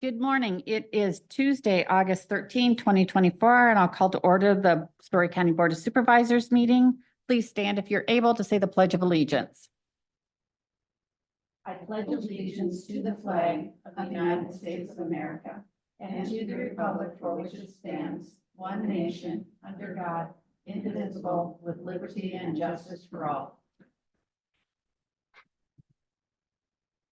Good morning. It is Tuesday, August 13, 2024, and I'll call to order the Story County Board of Supervisors meeting. Please stand if you're able to say the Pledge of Allegiance. I pledge allegiance to the flag of the United States of America and to the republic for which it stands, one nation, under God, indivisible, with liberty and justice for all.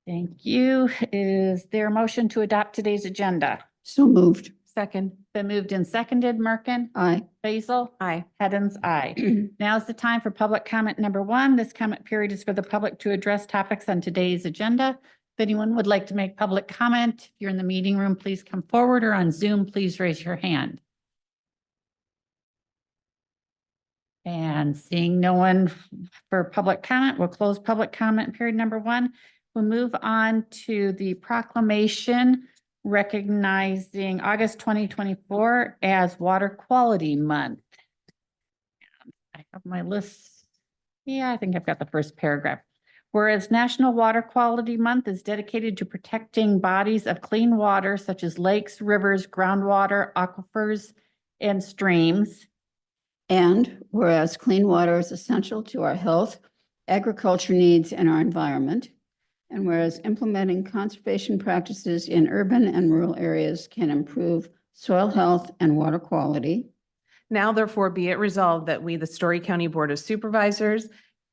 Thank you. Is there a motion to adopt today's agenda? So moved. Second. Been moved and seconded. Merkin? Aye. Basil? Aye. Hens? Aye. Now is the time for public comment number one. This comment period is for the public to address topics on today's agenda. If anyone would like to make public comment, if you're in the meeting room, please come forward, or on Zoom, please raise your hand. And seeing no one for public comment, we'll close public comment period number one. We'll move on to the proclamation recognizing August 2024 as Water Quality Month. I have my list. Yeah, I think I've got the first paragraph. Whereas National Water Quality Month is dedicated to protecting bodies of clean water such as lakes, rivers, groundwater, aquifers, and streams. And whereas clean water is essential to our health, agriculture needs, and our environment. And whereas implementing conservation practices in urban and rural areas can improve soil health and water quality. Now therefore be it resolved that we, the Story County Board of Supervisors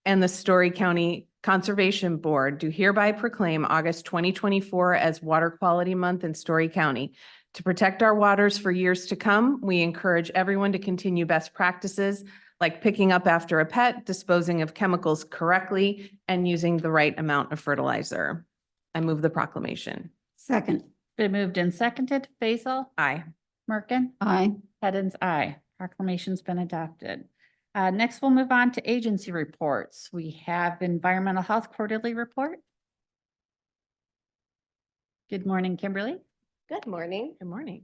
and the Story County Conservation Board, do hereby proclaim August 2024 as Water Quality Month in Story County. To protect our waters for years to come, we encourage everyone to continue best practices like picking up after a pet, disposing of chemicals correctly, and using the right amount of fertilizer. I move the proclamation. Second. Been moved and seconded. Basil? Aye. Merkin? Aye. Hens? Aye. Proclamation's been adopted. Next, we'll move on to agency reports. We have Environmental Health Quarterly Report. Good morning, Kimberly. Good morning. Good morning.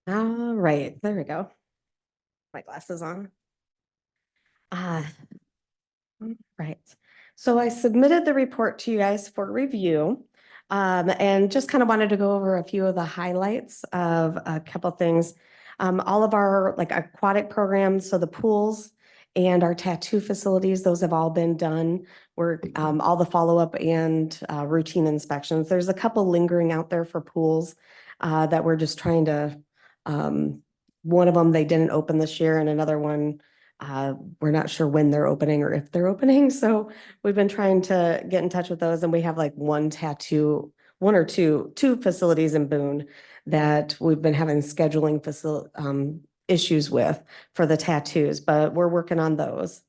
All right, there we go. My glasses on. Right. So I submitted the report to you guys for review. And just kind of wanted to go over a few of the highlights of a couple things. All of our aquatic programs, so the pools and our tattoo facilities, those have all been done. We're all the follow-up and routine inspections. There's a couple lingering out there for pools that we're just trying to, one of them they didn't open this year, and another one we're not sure when they're opening or if they're opening. So we've been trying to get in touch with those, and we have like one or two facilities in Boone that we've been having scheduling issues with for the tattoos, but we're working on those.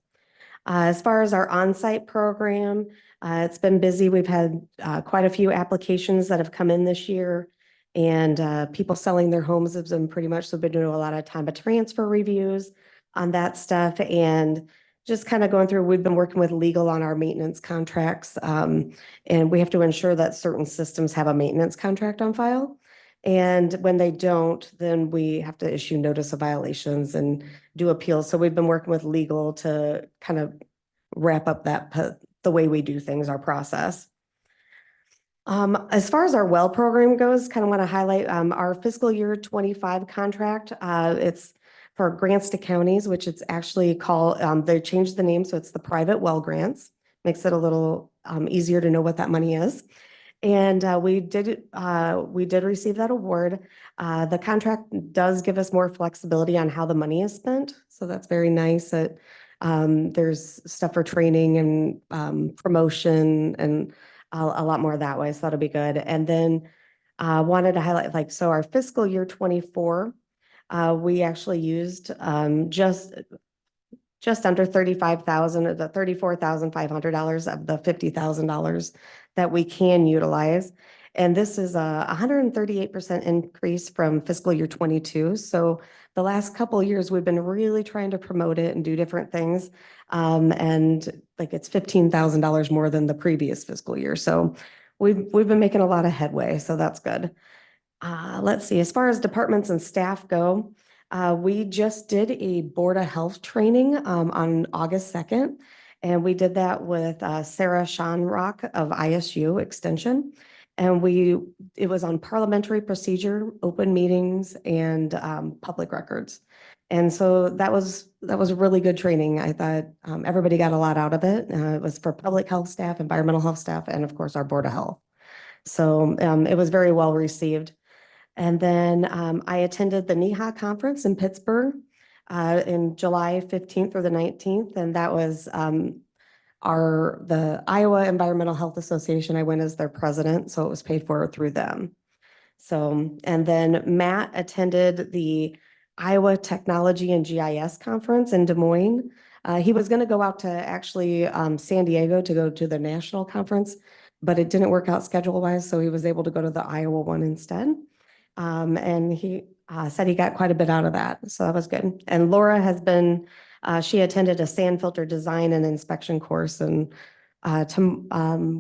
As far as our on-site program, it's been busy. We've had quite a few applications that have come in this year, and people selling their homes have been pretty much, so we've been doing a lot of time of transfer reviews on that stuff, and just kind of going through, we've been working with legal on our maintenance contracts, and we have to ensure that certain systems have a maintenance contract on file. And when they don't, then we have to issue notice of violations and do appeals. So we've been working with legal to kind of wrap up the way we do things, our process. As far as our well program goes, kind of want to highlight our fiscal year 25 contract. It's for grants to counties, which it's actually called, they changed the name, so it's the private well grants. Makes it a little easier to know what that money is. And we did receive that award. The contract does give us more flexibility on how the money is spent, so that's very nice. That there's stuff for training and promotion and a lot more that way, so that'll be good. And then wanted to highlight, so our fiscal year 24, we actually used just under $35,000 of the $34,500 of the $50,000 that we can utilize. And this is a 138% increase from fiscal year 22. So the last couple of years, we've been really trying to promote it and do different things. And it's $15,000 more than the previous fiscal year. So we've been making a lot of headway, so that's good. Let's see, as far as departments and staff go, we just did a Board of Health training on August 2nd. And we did that with Sarah Shanrock of ISU Extension. And it was on parliamentary procedure, open meetings, and public records. And so that was really good training. I thought everybody got a lot out of it. It was for public health staff, environmental health staff, and of course, our Board of Health. So it was very well received. And then I attended the NEHA conference in Pittsburgh in July 15th through the 19th. And that was the Iowa Environmental Health Association. I went as their president, so it was paid for through them. So, and then Matt attended the Iowa Technology and GIS Conference in Des Moines. He was going to go out to actually San Diego to go to the national conference, but it didn't work out schedule-wise, so he was able to go to the Iowa one instead. And he said he got quite a bit out of that, so that was good. And Laura has been, she attended a sand filter design and inspection course, and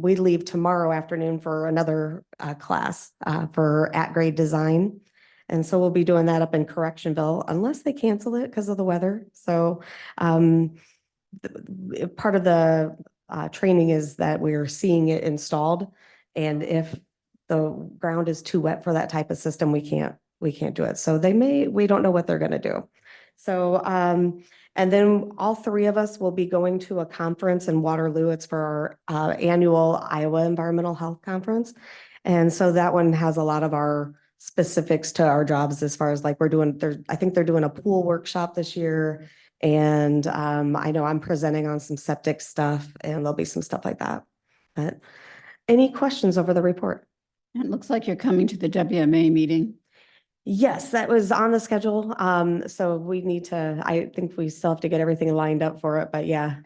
we leave tomorrow afternoon for another class for at-grade design. And so we'll be doing that up in Correctionville unless they cancel it because of the weather. So part of the training is that we're seeing it installed. And if the ground is too wet for that type of system, we can't do it. So we don't know what they're going to do. So, and then all three of us will be going to a conference in Waterloo. It's for our annual Iowa Environmental Health Conference. And so that one has a lot of our specifics to our jobs as far as like I think they're doing a pool workshop this year. And I know I'm presenting on some septic stuff, and there'll be some stuff like that. But any questions over the report? It looks like you're coming to the WMA meeting. Yes, that was on the schedule. So I think we still have to get everything lined up for it, but yeah,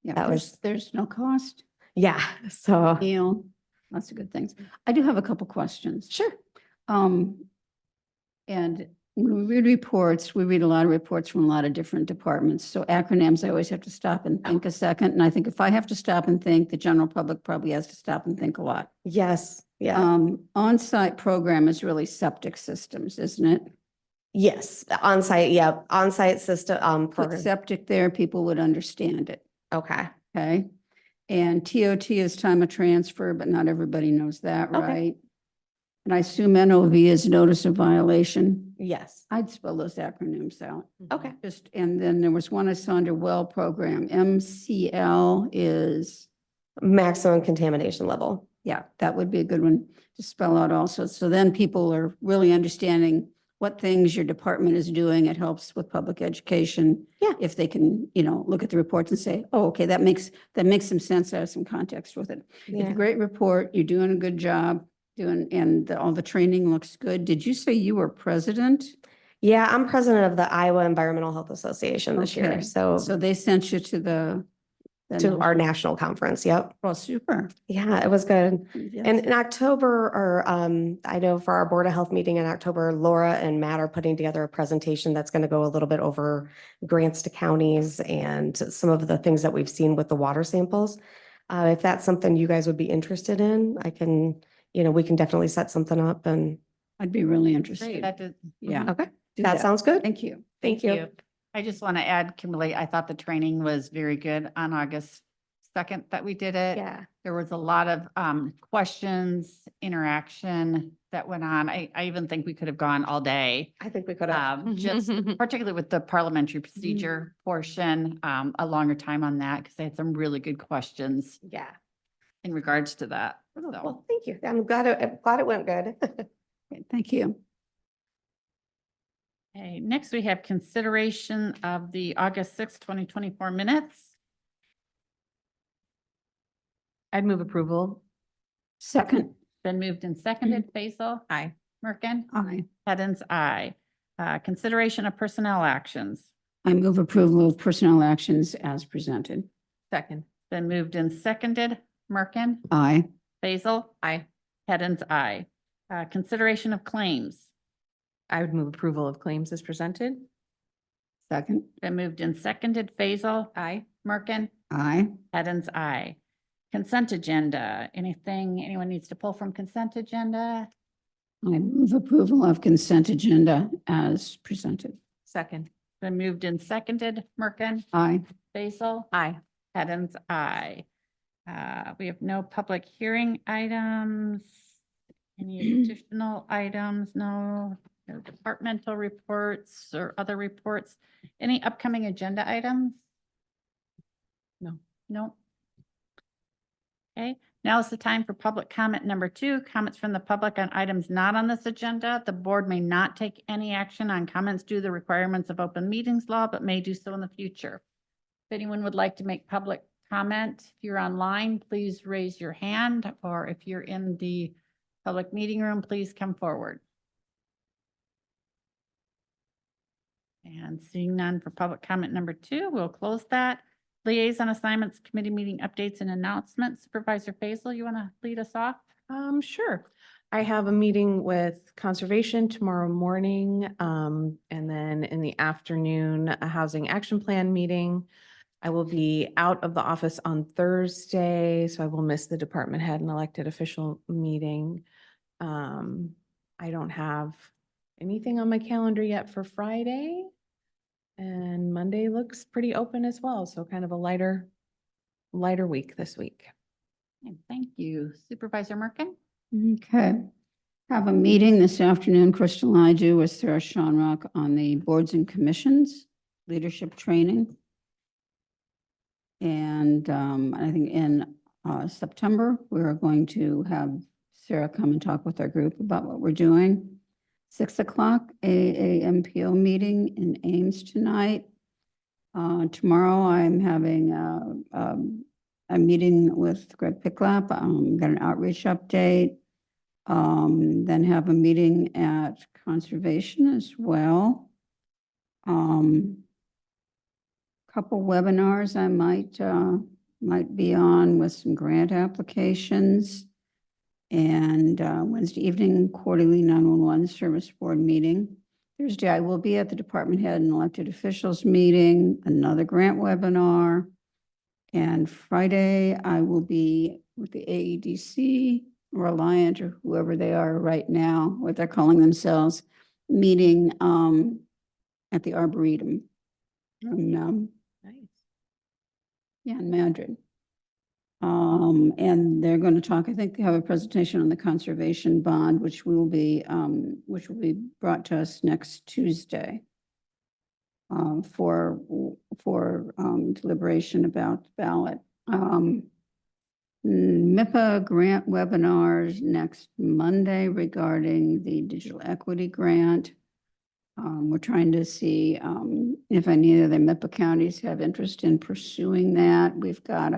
Yeah, That was- there's no cost. yeah. So Meal, lots of good things. I do have a couple questions. sure. And when we read reports, we read a lot of reports from a lot of different departments. So acronyms, I always have to stop and think a second. And I think if I have to stop and think, the general public probably has to stop and think a lot. Yes. Yeah. On-site program is really septic systems, isn't it? Yes. On-site. Yeah. On-site system. Put Program. septic there, people would understand it, Okay. okay? And TOT is time of transfer, but not everybody knows that, Okay. right? And I assume NOV is notice of violation. Yes. I'd spell those acronyms out. Okay. And then there was one I saw under well program. MCL is, Maximum contamination level. yeah, that would be a good one to spell out also. So then people are really understanding what things your department is doing. It helps with public education. Yeah. If they can, look at the reports and say, oh, okay, that makes some sense. I have some context with it. It's Yeah. a great report. You're doing a good job all the training looks good. Did you say you were president? Yeah. I'm president of the Iowa Environmental Health Association this Okay. year. So So they sent you to the to our national conference. Yep. well, super. Yeah. It was good. Yes. And in October, or I know for our Board of Health meeting in October, Laura and Matt are putting together a presentation that's going to go a little bit over grants to counties and some of the things that we've seen with the water samples. If that's something you guys would be interested in, we can definitely set something up and. I'd be really interested. That did- Yeah. Okay. do That sounds good. Thank you. Thank you. I just want to add, Kimberly, I thought the training was very good on August 2nd that we did it. Yeah. There was a lot of questions, interaction that went on. I even think we could have gone all day. I think we could have. Just particularly with the parliamentary procedure portion, a longer time on that because they had some really good questions Yeah. in regards to that. Oh, So, well, thank you. I'm glad it went good. Okay, thank you. okay, next we have consideration of the August 6th, 2024 minutes. I'd move approval. Second, Been moved and seconded. Basil? Aye. Merkin? aye. Hens, aye. Consideration of personnel actions. I move approval of personnel actions as presented. Second. Been moved and seconded. Merkin? Aye. Basil? Aye. Hens, aye. Consideration of claims. I would move approval of claims as presented. Second, Been moved and seconded. Basil? Aye. Merkin? aye. Hens, aye. Consent agenda. Anything anyone needs to pull from consent agenda? I move approval of consent agenda as presented. Second. Been moved and seconded. Merkin? Aye. Basil? Aye. Hens, aye. We have no public hearing items. Any additional items? No departmental reports or other reports. Any upcoming agenda items? No. No. Okay, now is the time for public comment number 2, comments from the public on items not on this agenda. The board may not take any action on comments due to the requirements of open meetings law, but may do so in the future. If anyone would like to make public comment, if you're online, please raise your hand, or if you're in the public meeting room, please come forward. And seeing none for public comment number 2, we'll close that. Liaison assignments, committee meeting updates and announcements. Supervisor Faisal, you want to lead us off? Sure. I have a meeting with Conservation tomorrow morning, and then in the afternoon, a Housing Action Plan meeting. I will be out of the office on Thursday, so I will miss the department head and elected official meeting. I don't have anything on my calendar yet for Friday. And Monday looks pretty open as well, so kind of a lighter week this week. And thank you. Supervisor Merkin? Okay. Have a meeting this afternoon, Crystal and I do, with Sarah Shonrock on the boards and commissions leadership training. And I think in September, we're going to have Sarah come and talk with our group about what we're doing. 6 o'clock, AAMPO meeting in Ames tonight. Tomorrow, I'm having a meeting with Greg Picklap. Got an outreach update. Then have a meeting at Conservation as well. Couple webinars I might be on with some grant applications. And Wednesday evening, quarterly 911 service board meeting. Thursday, I will be at the department head and elected officials meeting, another grant webinar. And Friday, I will be with the AEDC, Reliant, or whoever they are right now, what they're calling themselves, meeting at the Arboretum. And, Nice. yeah, in Madrid. And they're going to talk, I think they have a presentation on the conservation bond, which will be brought to us next Tuesday. For deliberation about the ballot. MIPA grant webinars next Monday regarding the digital equity grant. We're trying to see if any of the MIPA counties have interest in pursuing that. We've got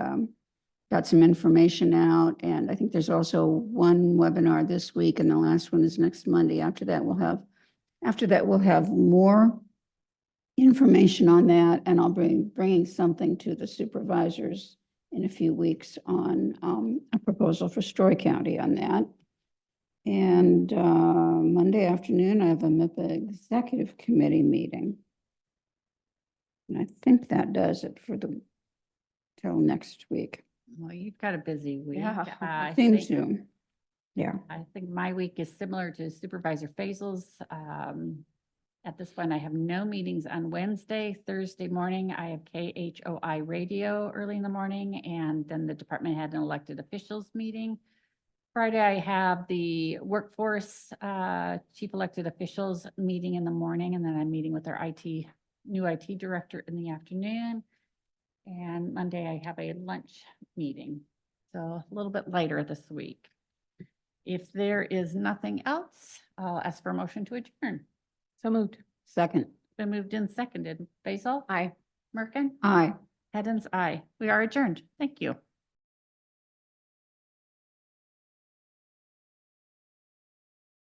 some information out, and I think there's also one webinar this week, and the last one is next Monday. After that, we'll have more information on that, and I'll bringing something to the supervisors in a few weeks on a proposal for Story County on that. And Monday afternoon, I have a MIPA executive committee meeting. And I think that does it for till next week. Well, you've got a busy week. Yeah. I Seems think- to. Yeah. I think my week is similar to Supervisor Faisal's. At this point, I have no meetings on Wednesday. Thursday morning, I have KHOI radio early in the morning, and then the department had an elected officials meeting. Friday, I have the workforce chief elected officials meeting in the morning, and then I'm meeting with our new IT director in the afternoon. And Monday, I have a lunch meeting. So a little bit lighter this week. If there is nothing else, I'll ask for a motion to adjourn. So moved. Second. Been moved and seconded. Basil? Aye. Merkin? Aye. Hens, aye. We are adjourned. Thank you.